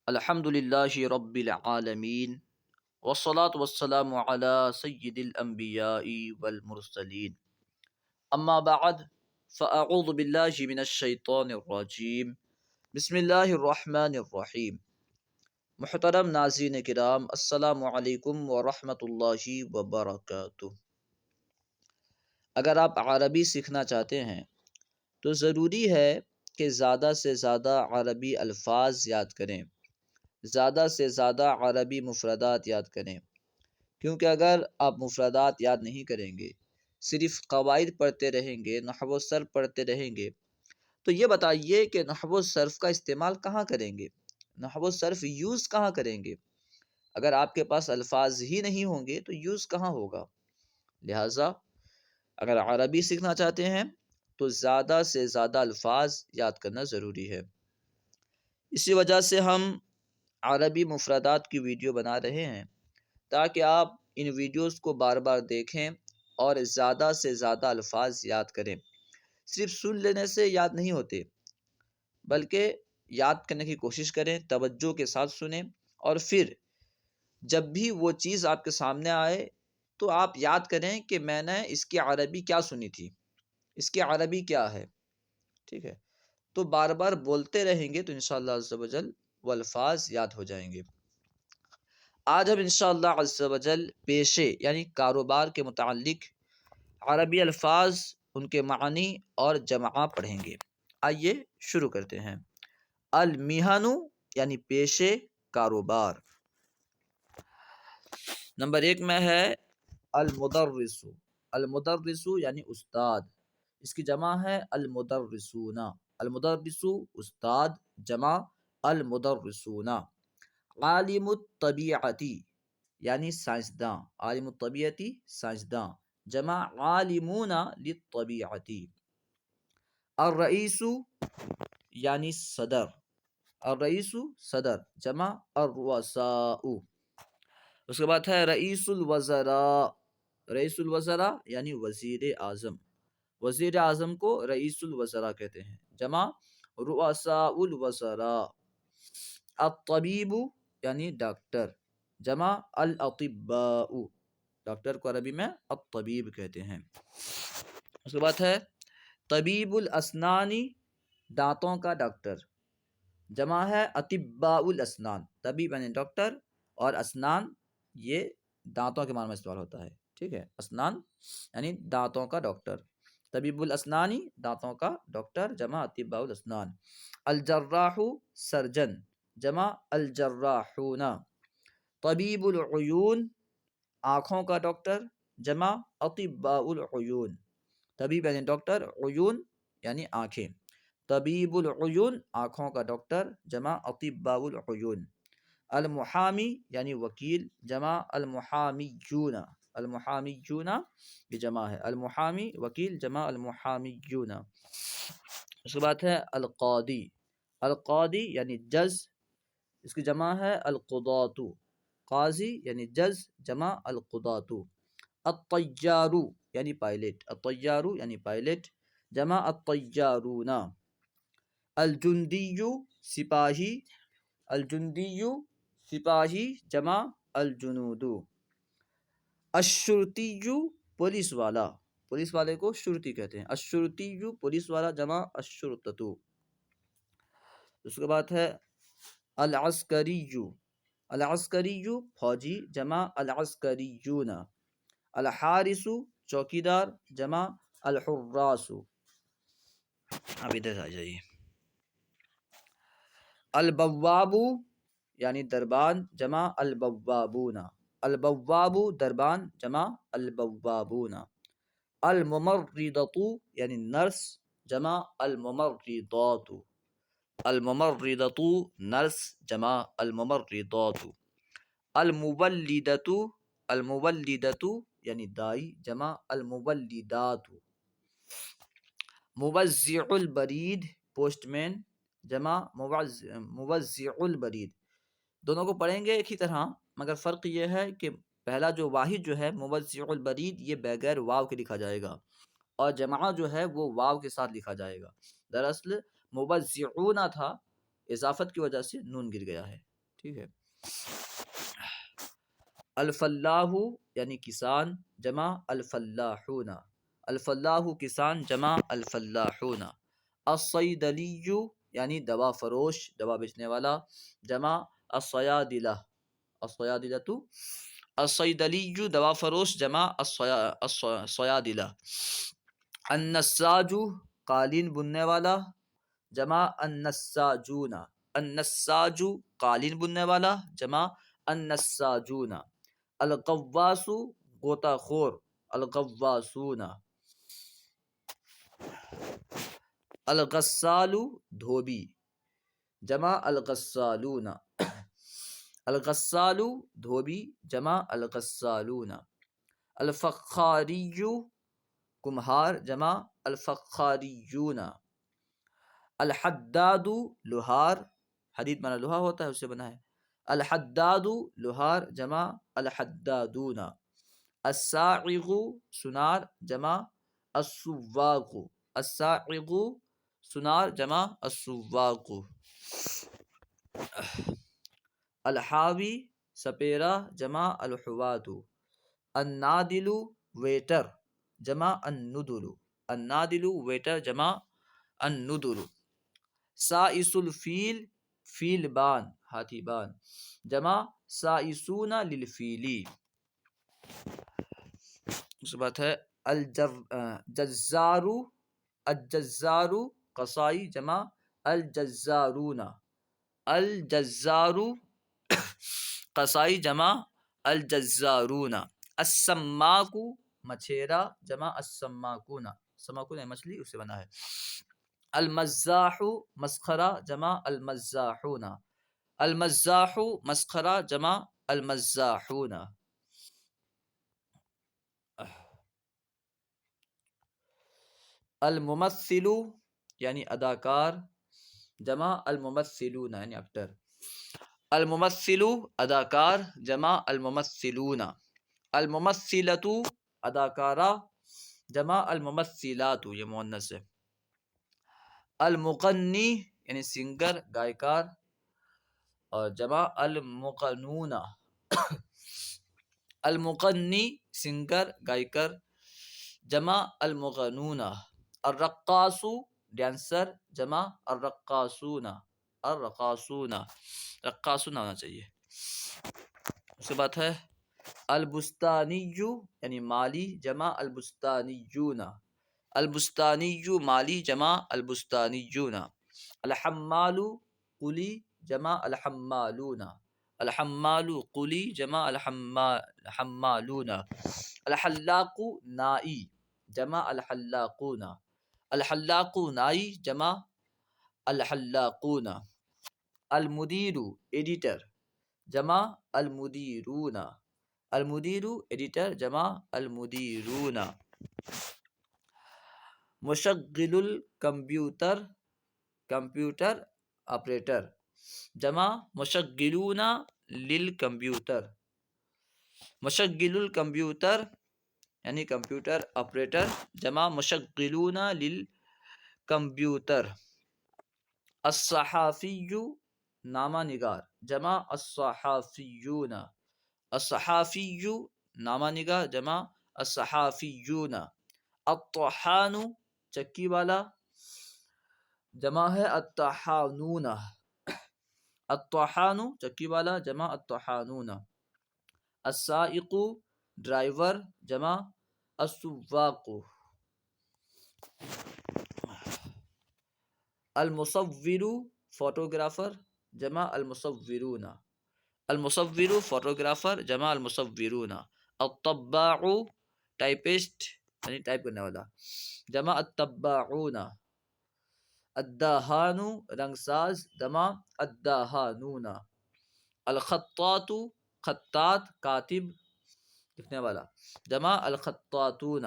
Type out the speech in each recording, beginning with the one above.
الحمد للہ رب العالمین والصلاة والسلام علی سید الانبیاء والمرسلین اما بعد فاعوذ باللہ من الشیطان الرجیم بسم اللہ الرحمن الرحیم۔ محترم ناظرین کرام، السلام علیکم ورحمۃ اللہ وبرکاتہ۔ اگر آپ عربی سیکھنا چاہتے ہیں تو ضروری ہے کہ زیادہ سے زیادہ عربی الفاظ یاد کریں، زیادہ سے زیادہ عربی مفردات یاد کریں، کیونکہ اگر آپ مفردات یاد نہیں کریں گے، صرف قواعد پڑھتے رہیں گے، نحو و صرف پڑھتے رہیں گے، تو یہ بتائیے کہ نحو و صرف کا استعمال کہاں کریں گے، نحو و صرف یوز کہاں کریں گے؟ اگر آپ کے پاس الفاظ ہی نہیں ہوں گے تو یوز کہاں ہوگا؟ لہٰذا اگر عربی سیکھنا چاہتے ہیں تو زیادہ سے زیادہ الفاظ یاد کرنا ضروری ہے۔ اسی وجہ سے ہم عربی مفردات کی ویڈیو بنا رہے ہیں تاکہ آپ ان ویڈیوز کو بار بار دیکھیں اور زیادہ سے زیادہ الفاظ یاد کریں۔ صرف سن لینے سے یاد نہیں ہوتے، بلکہ یاد کرنے کی کوشش کریں، توجہ کے ساتھ سنیں، اور پھر جب بھی وہ چیز آپ کے سامنے آئے تو آپ یاد کریں کہ میں نے اس کی عربی کیا سنی تھی، اس کی عربی کیا ہے، ٹھیک ہے؟ تو بار بار بولتے رہیں گے تو انشاءاللہ عز و جل وہ الفاظ یاد ہو جائیں گے۔ آج ہم انشاءاللہ عز و جل پیشے یعنی کاروبار کے متعلق عربی الفاظ، ان کے معنی اور جمع پڑھیں گے۔ آئیے شروع کرتے ہیں۔ المہن یعنی پیشے، کاروبار۔ نمبر 1 میں ہے المدرس۔ المدرس یعنی استاد، اس کی جمع ہے المدرسون۔ المدرس استاد، جمع المدرسون۔ عالم الطبیعتی یعنی سائنسداں، عالم الطبیعتی سائنسداں، جمع عالمون للطبیعتی۔ الرئیس یعنی صدر، الرئیس صدر، جمع الرؤساء۔ اس کے بعد ہے رئیس الوزراء۔ رئیس الوزراء یعنی وزیر اعظم، وزیر اعظم کو رئیس الوزراء کہتے ہیں، جمع رؤساء الوزراء۔ الطبیب یعنی ڈاکٹر، جمع الاطباء، ڈاکٹر کو عربی میں الطبیب کہتے ہیں۔ اس کے بعد ہے طبیب الاسنان، دانتوں کا ڈاکٹر، جمع ہے اطباء الاسنان۔ طبیب یعنی ڈاکٹر اور اسنان یہ دانتوں کے معنی میں استعمال ہوتا ہے، ٹھیک ہے؟ اسنان یعنی دانتوں کا ڈاکٹر، طبیب الاسنانی دانتوں کا ڈاکٹر، جمع اطباء الاسنان۔ الجراح سرجن، جمع الجراحون۔ طبیب العیون آنکھوں کا ڈاکٹر، جمع اطباء العیون۔ طبیب یعنی ڈاکٹر، عیون یعنی آنکھیں، طبیب العیون آنکھوں کا ڈاکٹر، جمع اطباء العیون۔ المحامی یعنی وکیل، جمع المحامیون۔ المحامیون یہ جمع ہے، المحامی وکیل، جمع المحامیون۔ اس کے بعد ہے القاضی۔ القاضی یعنی جج، اس کی جمع ہے القضاۃ۔ قاضی یعنی جج، جمع القضاۃ۔ الطیار یعنی پائلٹ، الطیار یعنی پائلٹ، جمع الطیارون۔ الجندی سپاہی، الجندی سپاہی، جمع الجنود۔ الشرطی پولیس والا، پولیس والے کو شرطی کہتے ہیں، الشرطی پولیس والا، جمع الشرطۃ۔ اس کے بعد ہے العسکری۔ العسکری فوجی، جمع العسکریون۔ الحارس چوکیدار، جمع الحراس۔ اب ادھر آ جائیے۔ البواب یعنی دربان، جمع البوابون۔ البواب دربان، جمع البوابون۔ الممرضۃ یعنی نرس، جمع الممرضات۔ الممرضۃ نرس، جمع الممرضات۔ المولدۃ، المولدۃ یعنی دائی، جمع المولدات۔ موزع البرید پوسٹ مین، جمع موزع البرید۔ دونوں کو پڑھیں گے ایک ہی طرح، مگر فرق یہ ہے کہ پہلا جو واحد جو ہے موزع البرید یہ بغیر واو کے لکھا جائے گا، اور جمع جو ہے وہ واو کے ساتھ لکھا جائے گا۔ دراصل موزعون تھا، اضافت کی وجہ سے نون گر گیا ہے، ٹھیک ہے. الفلاح یعنی کسان جمع الفلاحون. الفلاح کسان جمع الفلاحون. الصیدلی یعنی دوا فروش دوا بیچنے والا جمع الصیادلہ. الصیادلۃ. الصیدلی دوا فروش جمع الصیادلہ. النساج قالین بننے والا جمع النساجون. النساج قالین بننے والا جمع النساجون. الغواص غوطہ خور الغواصون. الغسال دھوبی جمع الغسالون. الغسال دھوبی جمع الغسالون. الفخاری کمہار جمع الفخاریون. الحداد لوہار. حدید مانا لوہا ہوتا ہے اس سے بنا ہے. الحداد لوہار جمع الحدادون. الساعغ سنار جمع السواق. الساعغ سنار جمع السواق. الحاوی سپیرا جمع الحوات. النادل ویٹر جمع الندل. النادل ویٹر جمع الندل. سائس الفیل فیل بان ہاتھی بان جمع سائسون للفیلی. اس کے بعد ہے الجزار. الجزار قصائی جمع الجزارون. الجزار قصائی جمع الجزارون. السماک مچھیرا جمع السماکون. سماکون مچھلی اس سے بنا ہے. المزاح مسخرہ جمع المزاحون. المزاح مسخرہ جمع المزاحون. الممثل یعنی اداکار جمع الممثلون یعنی ایکٹر. الممثل اداکار جمع الممثلون. الممثلۃ اداکارہ جمع الممثلات یہ مؤنث ہے. المغنی یعنی سنگر گائیکار اور جمع المغنون. المغنی سنگر گائیکر جمع المغنون. الرقاص ڈانسر جمع الرقاصون. الرقاصون رقاصون ہونا چاہیے. اس کے بعد ہے البستانی یعنی مالی جمع البستانیون. البستانی مالی جمع البستانیون. الحمال قلی جمع الحمالون. الحمال قلی جمع الحمالون. الحلاق نائی جمع الحلاقون. الحلاق نائی جمع الحلاقون. المدیر ایڈیٹر جمع المدیرون. المدیر ایڈیٹر جمع المدیرون. مشغل الکمپیوٹر کمپیوٹر آپریٹر جمع مشغلون للکمپیوٹر. مشغل الکمپیوٹر یعنی کمپیوٹر آپریٹر جمع مشغلون للکمپیوٹر. الصحافی نامہ نگار جمع الصحافیون. الصحافی نامہ نگار جمع الصحافیون. الطحان چکی والا جمع ہے الطحانون. الطحان چکی والا جمع الطحانون. السائق ڈرائیور جمع السواق. المصور فوٹوگرافر جمع المصورون. المصور فوٹوگرافر جمع المصورون. الطباع ٹائپسٹ یعنی ٹائپ کرنے والا جمع الطباعون. الدہان رنگساز جمع الدہانون. الخطاط خطاط کاتب لکھنے والا جمع الخطاطون.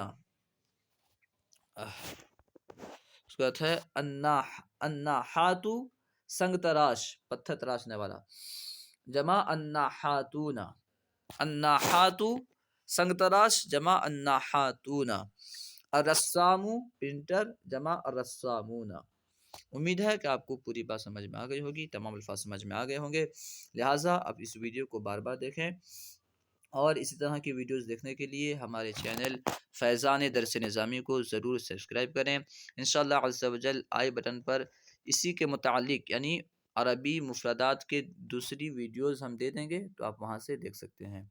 اس کے بعد ہے الناحات سنگ تراش پتھر تراشنے والا جمع الناحاتون. الناحات سنگ تراش جمع الناحاتون. الرسام پرنٹر جمع الرسامون. امید ہے کہ آپ کو پوری بات سمجھ میں آ گئی ہوگی، تمام الفاظ سمجھ میں آ گئے ہوں گے، لہٰذا اب اس ویڈیو کو بار بار دیکھیں، اور اسی طرح کی ویڈیوز دیکھنے کے لیے ہمارے چینل فیضان درس نظامی کو ضرور سبسکرائب کریں۔ انشاءاللہ عز و جل آئی بٹن پر اسی کے متعلق یعنی عربی مفردات کے دوسری ویڈیوز ہم دے دیں گے، تو آپ وہاں سے دیکھ سکتے ہیں۔